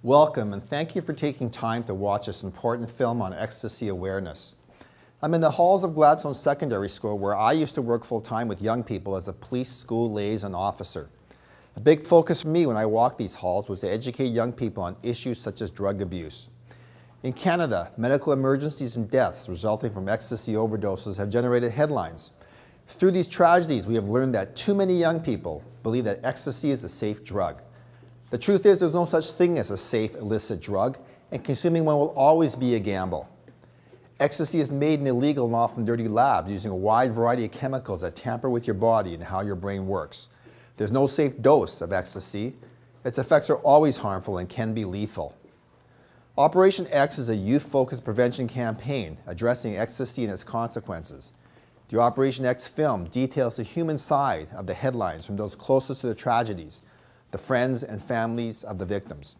Welcome, and thank you for taking time to watch this important film on ecstasy awareness. I'm in the halls of Gladstone Secondary School, where I used to work full-time with young people as a police school liaison officer. A big focus for me when I walked these halls was to educate young people on issues such as drug abuse. In Canada, medical emergencies and deaths resulting from ecstasy overdoses have generated headlines. Through these tragedies, we have learned that too many young people believe that ecstasy is a safe drug. The truth is, there's no such thing as a safe illicit drug, and consuming one will always be a gamble. Ecstasy is made in illegal and often dirty labs using a wide variety of chemicals that tamper with your body and how your brain works. There's no safe dose of ecstasy. Its effects are always harmful and can be lethal. Operation X is a youth-focused prevention campaign addressing ecstasy and its consequences. The Operation X film details the human side of the headlines from those closest to the tragedies, the friends and families of the victims.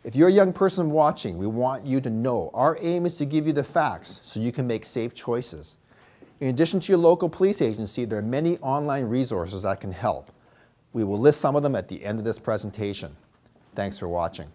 If you're a young person watching, we want you to know our aim is to give you the facts so you can make safe choices. In addition to your local police agency, there are many online resources that can help. We will list some of them at the end of this presentation. Thanks for watching.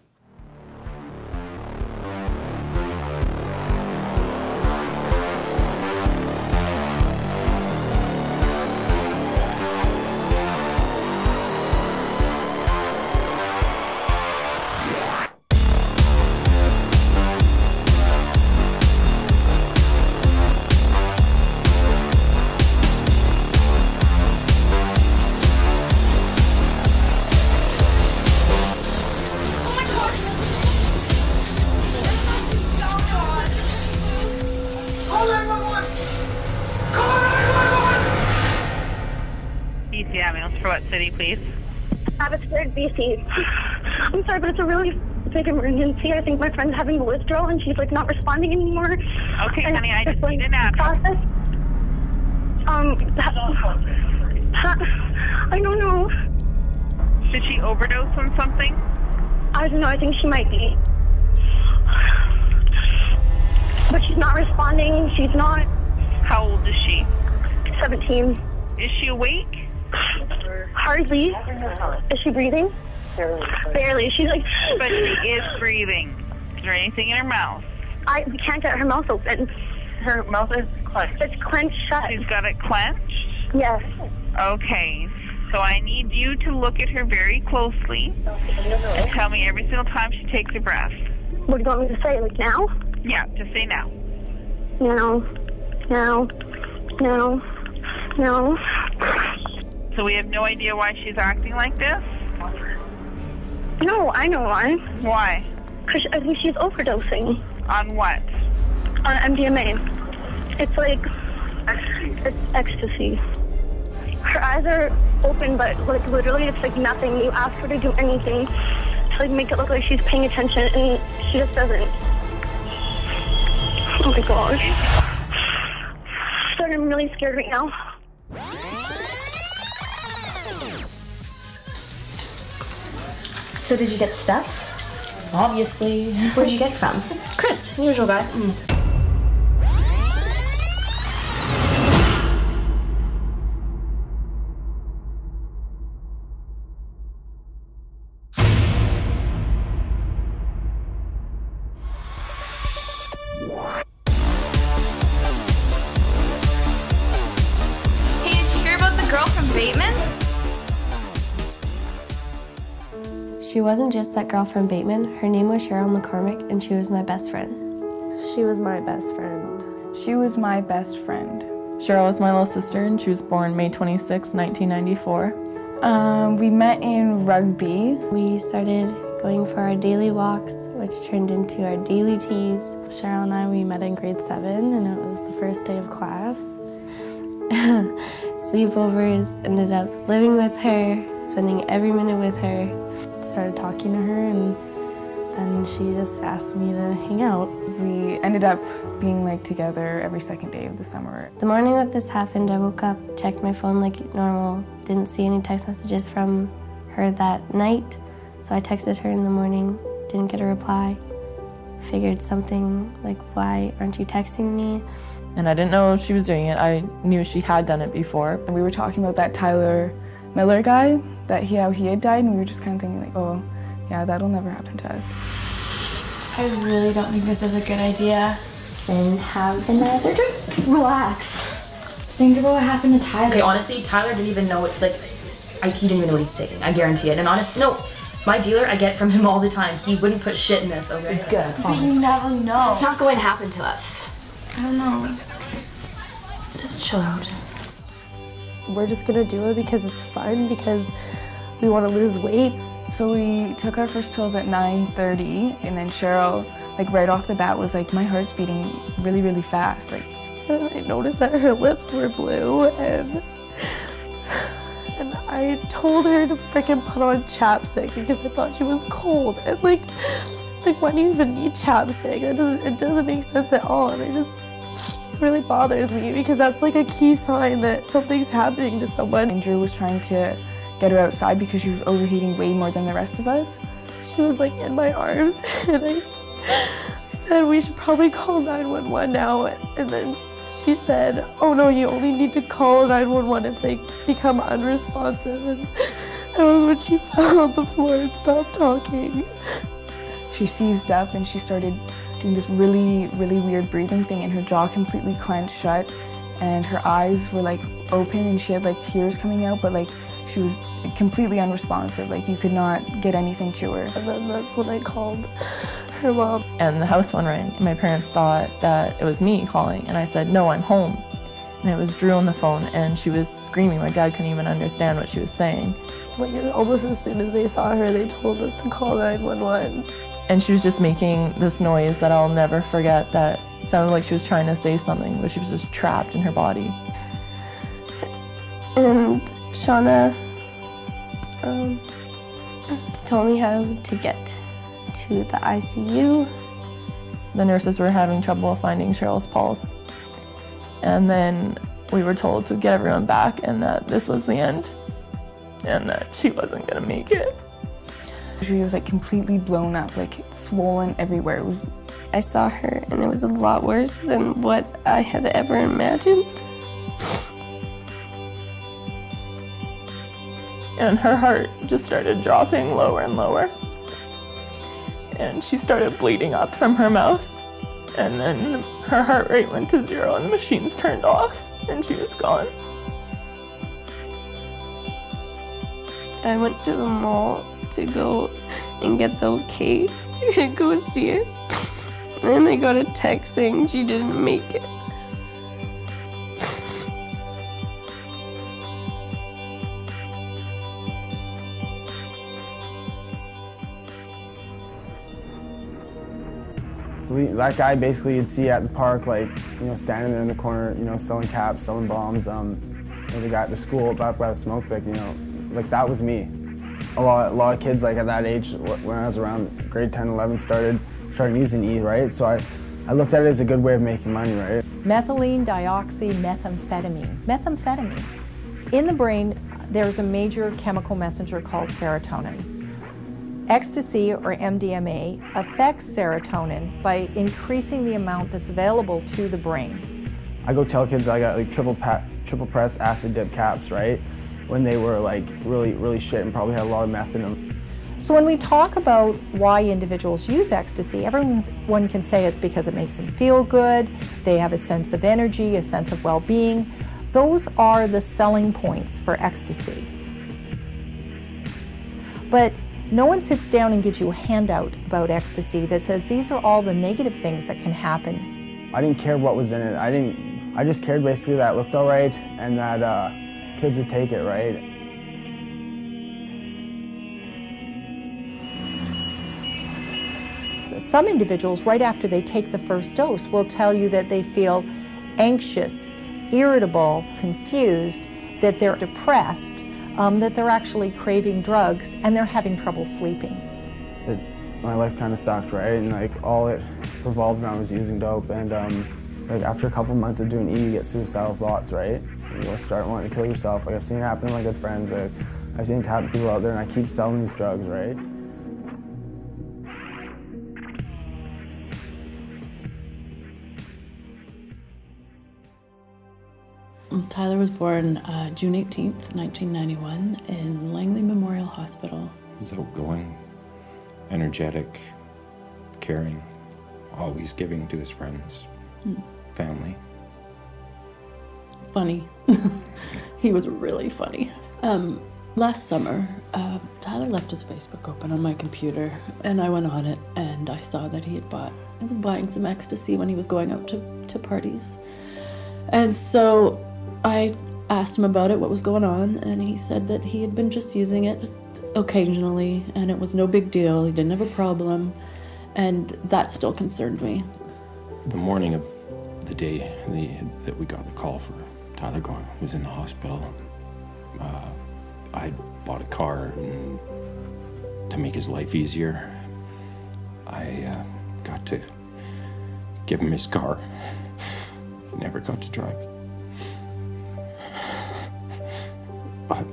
For what city, please? Abbotsford, BC. I'm sorry, but it's a really big emergency. I think my friend's having a withdrawal and she's like not responding anymore. Okay, honey, I just need an address. I don't know. Did she overdose on something? I don't know. I think she might be. But she's not responding. She's not. How old is she? 17. Is she awake? Hardly. Is she breathing? Barely. She's like... But she is breathing. Is there anything in her mouth? We can't get her mouth open. Her mouth is clenched. It's clenched shut. She's got it clenched? Yes. Okay. So I need you to look at her very closely and tell me every single time she takes a breath. What do you want me to say? Like now? Yeah, just say now. No. No. No. No. So we have no idea why she's acting like this? No, I know why. Why? Because I think she's overdosing. On what? On MDMA. It's like... It's ecstasy. Her eyes are open, but like literally it's like nothing. You ask her to do anything to like make it look like she's paying attention, and she just doesn't. Oh my gosh. So I'm really scared right now. So did you get the stuff? Obviously. Where'd you get it from? Chris, usual guy. Hey, did you hear about the girl from Bateman? She wasn't just that girl from Bateman. Her name was Cheryl McCormick, and she was my best friend. She was my best friend. She was my best friend. Cheryl was my little sister, and she was born May 26, 1994. We met in rugby. We started going for our daily walks, which turned into our daily teas. Cheryl and we met in grade 7, and it was the first day of class. Sleepovers, ended up living with her, spending every minute with her. Started talking to her, and then she just asked me to hang out. We ended up being like together every second day of the summer. The morning that this happened, I woke up, checked my phone like normal, didn't see any text messages from her that night, so I texted her in the morning, didn't get a reply. Figured something like, why aren't you texting me? And I didn't know she was doing it. I knew she had done it before. And we were talking about that Tyler Miller guy, that how he had died, and we were just kind of thinking like, oh, Yeah, that'll never happen to us. I really don't think this is a good idea. And have another drink. Relax. Think about what happened to Tyler. Okay, honestly, Tyler didn't even know it, like, he didn't even know what he's taking. I guarantee it. And honestly, no, my dealer, I get from him all the time. He wouldn't put shit in this, okay? It's good. But you never know. It's not going to happen to us. I don't know. Just chill out. We're just gonna do it because it's fun, because we want to lose weight. So we took our first pills at 9:30, and then Cheryl, like right off the bat, was like, my heart's beating really, really fast. Like, Then I noticed that her lips were blue, and I told her to freaking put on chapstick because I thought she was cold. And like why do you even need chapstick? It doesn't make sense at all. And it really bothers me because that's like a key sign that something's happening to someone. and Drew was trying to get her outside because she was overheating way more than the rest of us. She was like in my arms, and I said we should probably call 911 now. And then she said, oh no, you only need to call 911 if they become unresponsive. And that was when she fell on the floor and stopped talking. She seized up and she started doing this really, really weird breathing thing, and her jaw completely clenched shut and her eyes were like open and she had like tears coming out, but like she was completely unresponsive. Like you could not get anything to her. And then that's when I called her mom. And the house phone rang, and my parents thought that it was me calling, and I said, no, I'm home. And it was Drew on the phone, and she was screaming. My dad couldn't even understand what she was saying. Like almost as soon as they saw her, they told us to call 911. And she was just making this noise that I'll never forget that sounded like she was trying to say something, but she was just trapped in her body. And Shauna told me how to get to the ICU. The nurses were having trouble finding Cheryl's pulse. And then we were told to get everyone back and that this was the end and that she wasn't gonna make it. She was like completely blown up, like swollen everywhere. I saw her and it was a lot worse than what I had ever imagined. And her heart just started dropping lower and lower. And she started bleeding up from her mouth. And then her heart rate went to 0 and the machines turned off and she was gone. I went to the mall to go and get the okay to go see it. And I got a text saying she didn't make it. So that guy basically you'd see at the park, like, you know, standing there in the corner, you know, selling caps, selling bombs. You know, the guy at the school back by the smoke, like, you know, like that was me. A lot of kids, like at that age, when I was around grade 10, 11, started using E, right? So I looked at it as a good way of making money, right? Methylene dioxymethamphetamine. Methamphetamine. In the brain, there's a major chemical messenger called serotonin. Ecstasy, or MDMA, affects serotonin by increasing the amount that's available to the brain. I go tell kids I got like triple press acid dip caps, right? When they were like really shit and probably had a lot of meth in them. So when we talk about why individuals use ecstasy, everyone can say it's because it makes them feel good, they have a sense of energy, a sense of well-being. Those are the selling points for ecstasy. But no one sits down and gives you a handout about ecstasy that says these are all the negative things that can happen. I didn't care what was in it. I just cared basically that it looked all right and that kids would take it, right? Some individuals, right after they take the first dose, will tell you that they feel anxious, irritable, confused, that they're depressed, that they're actually craving drugs, and they're having trouble sleeping. My life kind of sucked, right? And like all it revolved around was using dope. And like after a couple months of doing E, you get suicidal thoughts, right? You start wanting to kill yourself. Like I've seen it happen to my good friends. I've seen it happen to people out there, and I keep selling these drugs, right? Tyler was born June 18th, 1991 in Langley Memorial Hospital. He was outgoing, energetic, caring, always giving to his friends, family. Funny. He was really funny. Last summer, Tyler left his Facebook open on my computer, and I went on it, and I saw that he was buying some ecstasy when he was going out to parties. And so I asked him about it, what was going on, and he said that he had been just using it just occasionally, and it was no big deal, he didn't have a problem, and that still concerned me. The morning of the day that we got the call for Tyler was in the hospital, I bought a car to make his life easier. I got to give him his car. He never got to drive. But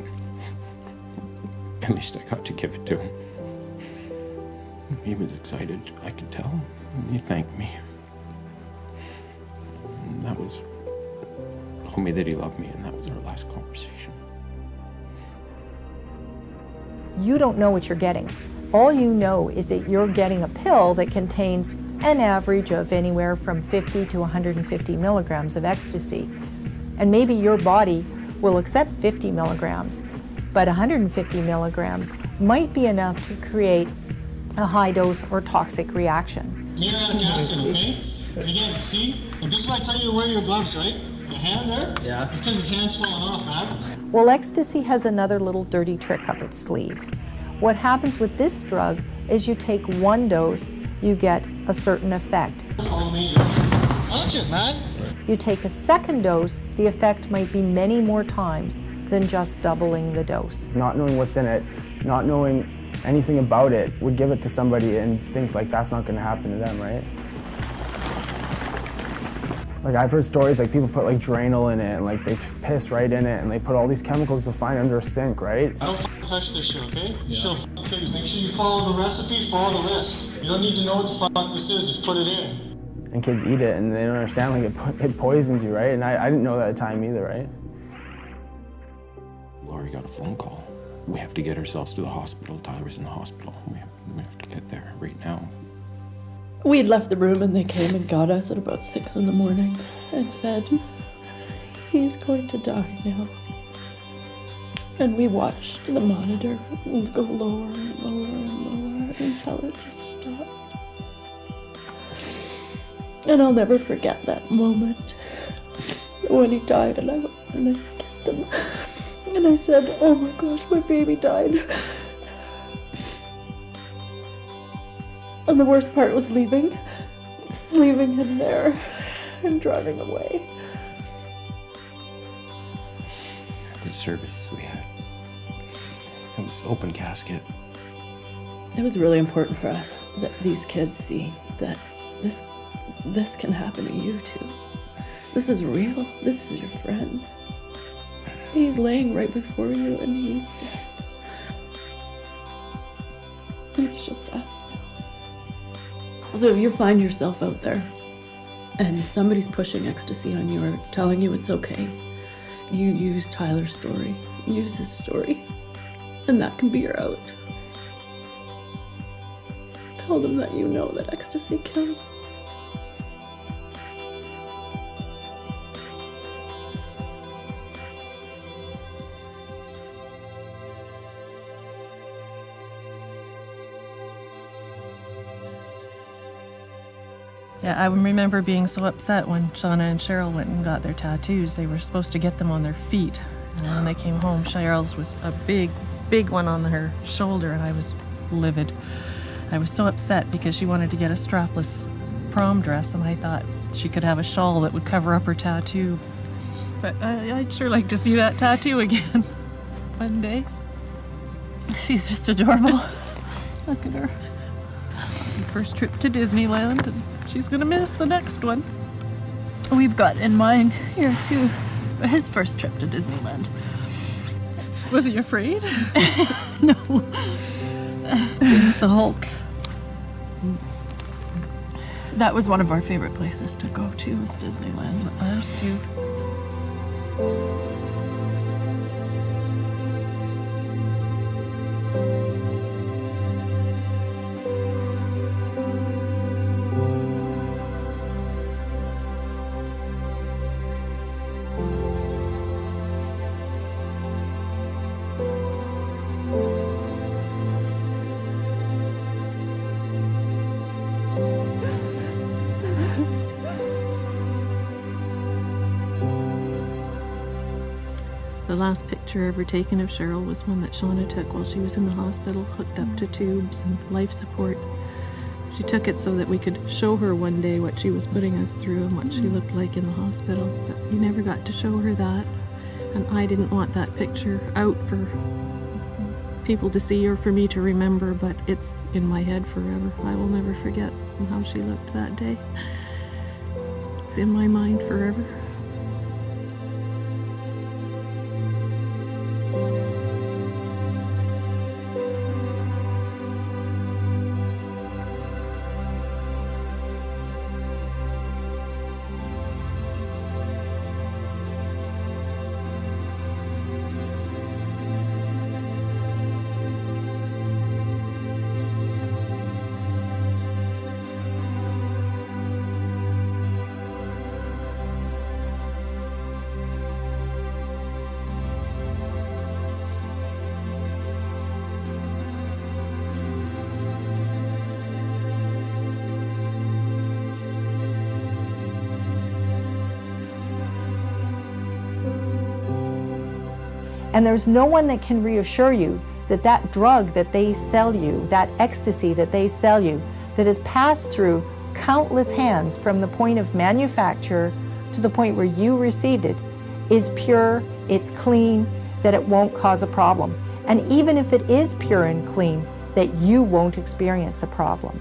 at least I got to give it to him. He was excited, I could tell. He thanked me. And that was, told me that he loved me, and that was our last conversation. You don't know what you're getting. All you know is that you're getting a pill that contains an average of anywhere from 50 to 150 milligrams of ecstasy. And maybe your body will accept 50 milligrams, but 150 milligrams might be enough to create a high dose or toxic reaction. Muriatic acid, okay? And again, see? And this is why I tell you to wear your gloves, right? The hand there? Yeah. It's because his hand's falling off, man. Well, ecstasy has another little dirty trick up its sleeve. What happens with this drug is you take one dose, you get a certain effect. Follow me. Watch it, man. You take a second dose, the effect might be many more times than just doubling the dose. Not knowing what's in it, not knowing anything about it, would give it to somebody and think like that's not going to happen to them, right? Like I've heard stories like people put like Drano in it and like they piss right in it and they put all these chemicals to find under a sink, right? Don't touch this shit, okay? Yeah. Make sure you follow the recipe, follow the list. You don't need to know what the fuck this is, just put it in. And kids eat it and they don't understand like it poisons you, right? And I didn't know that at the time either, right? Laurie got a phone call. We have to get ourselves to the hospital. Tyler's in the hospital. We have to get there right now. We had left the room and they came and got us at about 6 in the morning and said, he's going to die now. And we watched the monitor go lower and lower and lower until it just stopped. And I'll never forget that moment when he died and I kissed him. And I said, oh my gosh, my baby died. And the worst part was leaving him there and driving away. The service we had, it was open casket. It was really important for us that these kids see that this can happen to you too. This is real. This is your friend. He's laying right before you and he's dead. It's just us now. So if you find yourself out there and somebody's pushing ecstasy on you or telling you it's okay, you use Tyler's story, use his story, and that can be your out. Tell them that you know that ecstasy kills. Yeah, I remember being so upset when Shauna and Cheryl went and got their tattoos. They were supposed to get them on their feet. And when they came home, Cheryl's was a big, big one on her shoulder, and I was livid. I was so upset because she wanted to get a strapless prom dress, and I thought she could have a shawl that would cover up her tattoo. But I'd sure like to see that tattoo again one day. She's just adorable. Look at her. First trip to Disneyland, and she's gonna miss the next one. We've got in mind here too, his first trip to Disneyland. Was he afraid? No. The Hulk. That was one of our favorite places to go to, was Disneyland. Ours too. The last picture ever taken of Cheryl was one that Shauna took while she was in the hospital, hooked up to tubes and life support. She took it so that we could show her one day what she was putting us through and what she looked like in the hospital, but we never got to show her that. And I didn't want that picture out for people to see or for me to remember, but it's in my head forever. I will never forget how she looked that day. It's in my mind forever. And there's no one that can reassure you that that drug that they sell you, that ecstasy that they sell you, that has passed through countless hands from the point of manufacture to the point where you received it, is pure, it's clean, that it won't cause a problem. And even if it is pure and clean, that you won't experience a problem.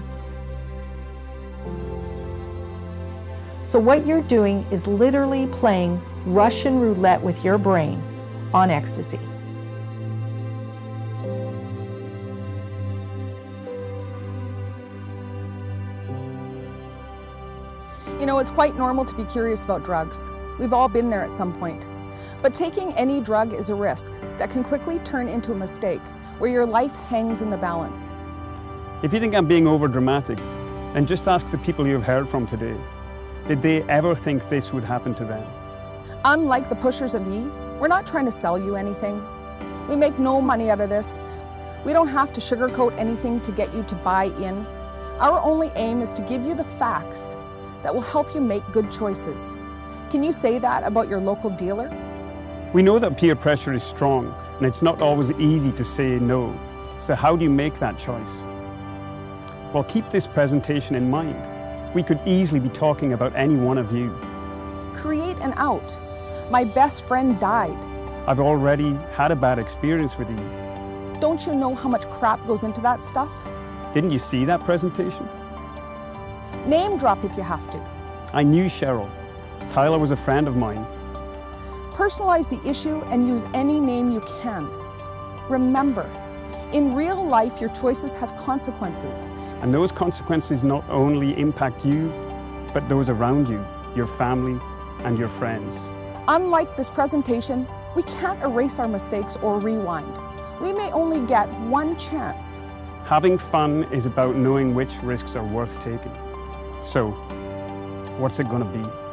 So what you're doing is literally playing Russian roulette with your brain on ecstasy. You know, it's quite normal to be curious about drugs. We've all been there at some point. But taking any drug is a risk that can quickly turn into a mistake where your life hangs in the balance. If you think I'm being overdramatic, then just ask the people you've heard from today. Did they ever think this would happen to them? Unlike the pushers of E, we're not trying to sell you anything. We make no money out of this. We don't have to sugarcoat anything to get you to buy in. Our only aim is to give you the facts that will help you make good choices. Can you say that about your local dealer? We know that peer pressure is strong, and it's not always easy to say no. So how do you make that choice? Well, keep this presentation in mind. We could easily be talking about any one of you. Create an out. My best friend died. I've already had a bad experience with you. Don't you know how much crap goes into that stuff? Didn't you see that presentation? Name drop if you have to. I knew Cheryl. Tyler was a friend of mine. Personalize the issue and use any name you can. Remember, in real life, your choices have consequences. And those consequences not only impact you, but those around you, your family and your friends. Unlike this presentation, we can't erase our mistakes or rewind. We may only get one chance. Having fun is about knowing which risks are worth taking. So, what's it going to be?